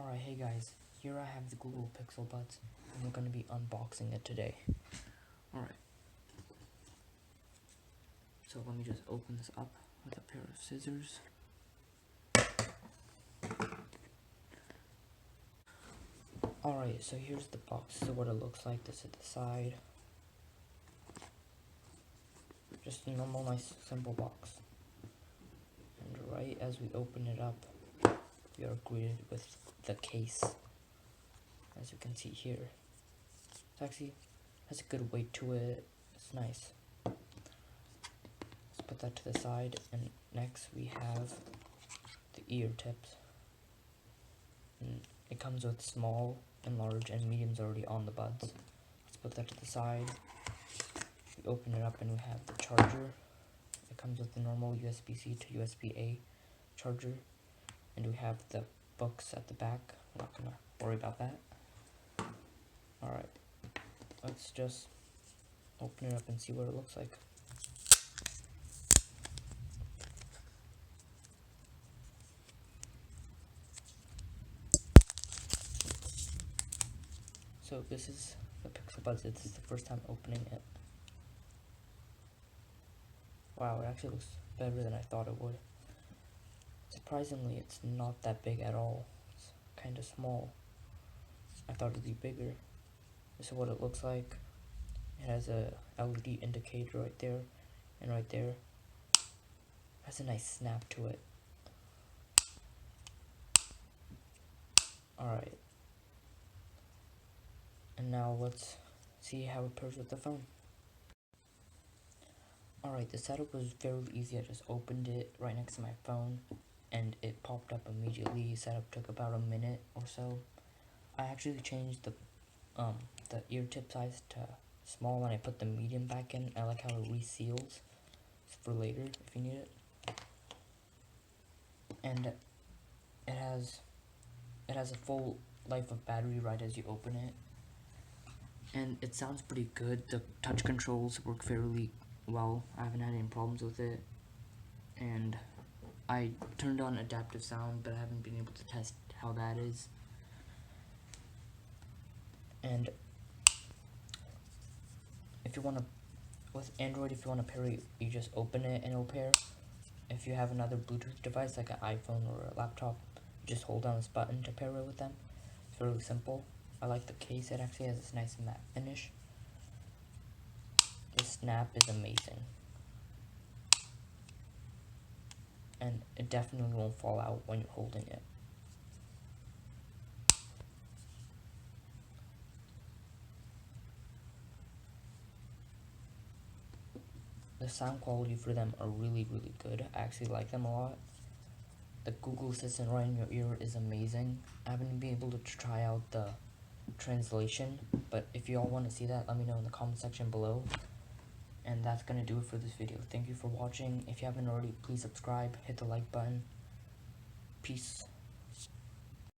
Alright, hey guys, here I have the Google Pixel Buds, and we're going to be unboxing it today. Alright, so let me just open this up with a pair of scissors. Alright, so here's the box. This is what it looks like. This is the side. Just a normal, nice, simple box. And right as we open it up, we are greeted with the case. As you can see here, it actually has a good weight to it. It's nice. Let's put that to the side, and next we have the ear tips. And it comes with small and large and mediums already on the buds. Let's put that to the side. We open it up and we have the charger. It comes with the normal USB-C to USB-A charger, and we have the books at the back. We're not gonna worry about that. Alright, let's just open it up and see what it looks like. So this is the Pixel Buds. This is the first time opening it. Wow, it actually looks better than I thought it would. Surprisingly, it's not that big at all. It's kind of small. I thought it'd be bigger. This is what it looks like. It has a LED indicator right there, and right there. It has a nice snap to it. Alright. And now let's see how it pairs with the phone. Alright, the setup was fairly easy. I just opened it right next to my phone, and it popped up immediately. Setup took about a minute or so. I actually changed the ear tip size to small, and I put the medium back in. I like how it reseals. It's for later if you need it. And it has a full life of battery right as you open it. And it sounds pretty good. The touch controls work fairly well. I haven't had any problems with it. And I turned on adaptive sound, but I haven't been able to test how that is. And if you want to, with Android, if you want to pair it, you just open it and it'll pair. If you have another Bluetooth device like an iPhone or a laptop, you just hold down this button to pair it with them. It's really simple. I like the case. It actually has this nice matte finish. The snap is amazing. And it definitely won't fall out when you're holding it. The sound quality for them are really, really good. I actually like them a lot. The Google Assistant right in your ear is amazing. I haven't been able to try out the translation, but if you all want to see that, let me know in the comment section below. And that's gonna do it for this video. Thank you for watching. If you haven't already, please subscribe, hit the like button. Peace.